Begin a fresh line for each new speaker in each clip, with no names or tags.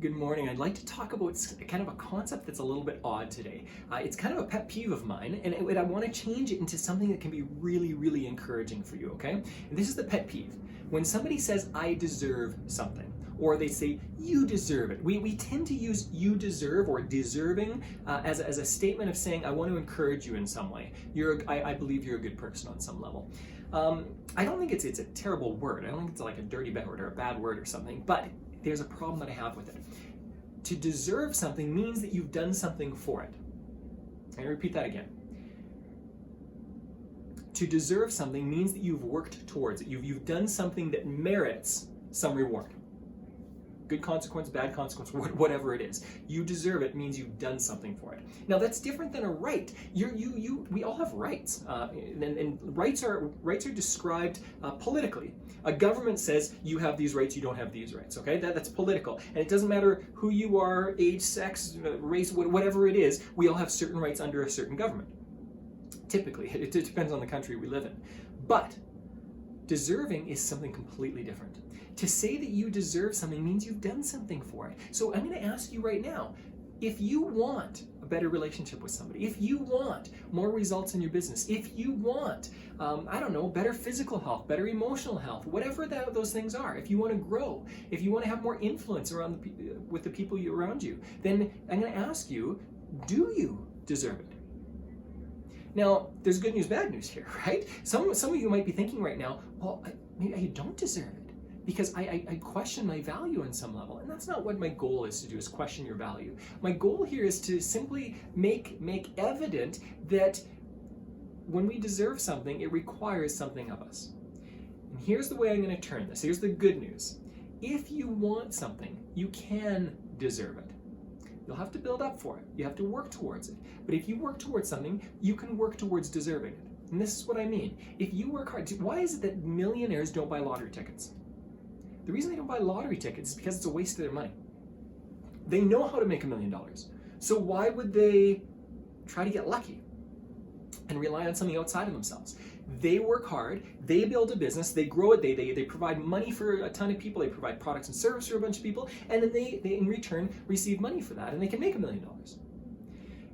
Good morning. I'd like to talk about kind of a concept that's a little bit odd today. It's kind of a pet peeve of mine, and I want to change it into something that can be really, really encouraging for you, okay? And this is the pet peeve. When somebody says, I deserve something, or they say, you deserve it, we tend to use you deserve or deserving as a statement of saying, I want to encourage you in some way. I believe you're a good person on some level. I don't think it's a terrible word. I don't think it's like a dirty bad word or a bad word or something, but there's a problem that I have with it. To deserve something means that you've done something for it. I'm going to repeat that again. To deserve something means that you've worked towards it. You've done something that merits some reward. Good consequence, bad consequence, whatever it is. You deserve it means you've done something for it. Now that's different than a right. We all have rights, and rights are described politically. A government says you have these rights, you don't have these rights. Okay, that's political, and it doesn't matter who you are, age, sex, race, whatever it is. We all have certain rights under a certain government. Typically, it depends on the country we live in, but deserving is something completely different. To say that you deserve something means you've done something for it. So I'm going to ask you right now, if you want a better relationship with somebody, if you want more results in your business, if you want, better physical health, better emotional health, whatever those things are, if you want to grow, if you want to have more influence with the people around you, then I'm going to ask you, do you deserve it? Now, there's good news, bad news here, right? Some of you might be thinking right now, well, maybe I don't deserve it because I question my value on some level. And that's not what my goal is to do, is question your value. My goal here is to simply make evident that when we deserve something, it requires something of us. And here's the way I'm going to turn this. Here's the good news. If you want something, you can deserve it. You'll have to build up for it. You have to work towards it. But if you work towards something, you can work towards deserving it. And this is what I mean. If you work hard, why is it that millionaires don't buy lottery tickets? The reason they don't buy lottery tickets is because it's a waste of their money. They know how to make $1 million. So why would they try to get lucky and rely on something outside of themselves? They work hard, they build a business, they grow it, they provide money for a ton of people, they provide products and services for a bunch of people, and then they in return receive money for that, and they can make $1 million.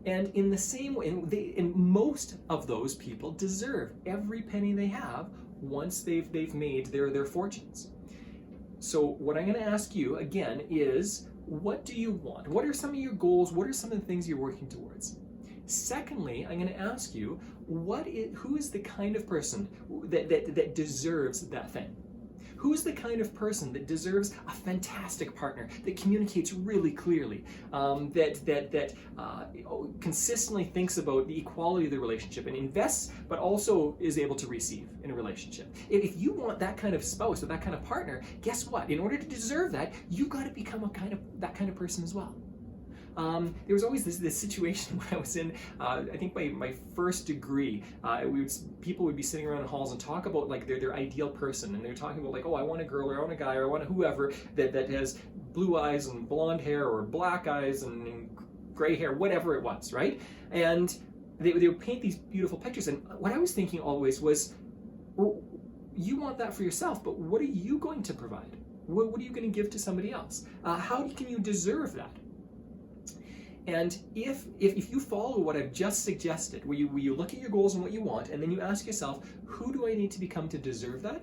And in the same way, and most of those people deserve every penny they have once they've made their fortunes. So what I'm going to ask you again is, what do you want? What are some of your goals? What are some of the things you're working towards? Secondly, I'm going to ask you, who is the kind of person that deserves that thing? Who's the kind of person that deserves a fantastic partner that communicates really clearly, that consistently thinks about the equality of the relationship and invests, but also is able to receive in a relationship? If you want that kind of spouse or that kind of partner, guess what? In order to deserve that, you got to become that kind of person as well. There was always this situation when I was in, I think my first degree, people would be sitting around in halls and talk about like their ideal person, and they're talking about like, oh, I want a girl or I want a guy or I want a whoever that has blue eyes and blonde hair or black eyes and gray hair, whatever it was, right? And they would paint these beautiful pictures, and what I was thinking always was, well, you want that for yourself, but what are you going to provide? What are you going to give to somebody else? How can you deserve that? And if you follow what I've just suggested, where you look at your goals and what you want, and then you ask yourself, who do I need to become to deserve that?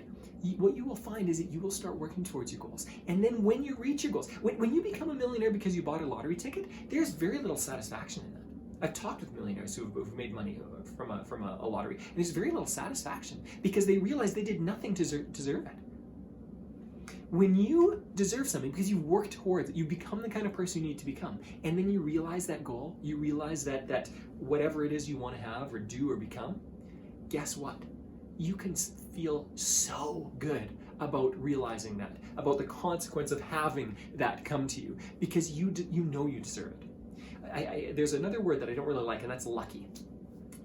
What you will find is that you will start working towards your goals. And then when you reach your goals, when you become a millionaire because you bought a lottery ticket, there's very little satisfaction in that. I've talked with millionaires who've made money from a lottery, and there's very little satisfaction because they realize they did nothing to deserve it. When you deserve something because you work towards it, you become the kind of person you need to become, and then you realize that goal, you realize that whatever it is you want to have or do or become, guess what? You can feel so good about realizing that, about the consequence of having that come to you, because you know you deserve it. There's another word that I don't really like, and that's lucky.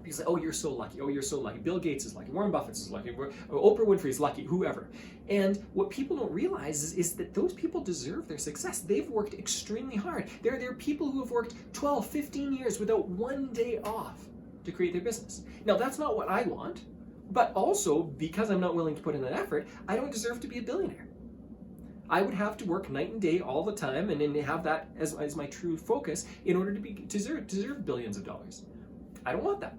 Because, oh, you're so lucky. Oh, you're so lucky. Bill Gates is lucky. Warren Buffett is lucky. Oprah Winfrey is lucky. Whoever. And what people don't realize is that those people deserve their success. They've worked extremely hard. There are people who have worked 12, 15 years without one day off to create their business. Now, that's not what I want. But also, because I'm not willing to put in that effort, I don't deserve to be a billionaire. I would have to work night and day all the time and then have that as my true focus in order to deserve billions of dollars. I don't want that.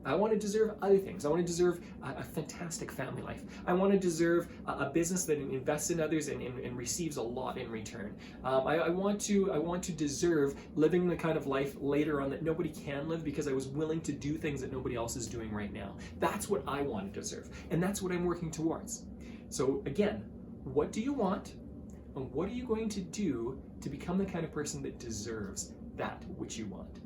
I want to deserve other things. I want to deserve a fantastic family life. I want to deserve a business that invests in others and receives a lot in return. I want to deserve living the kind of life later on that nobody can live because I was willing to do things that nobody else is doing right now. That's what I want to deserve, and that's what I'm working towards. So again, what do you want, and what are you going to do to become the kind of person that deserves that which you want?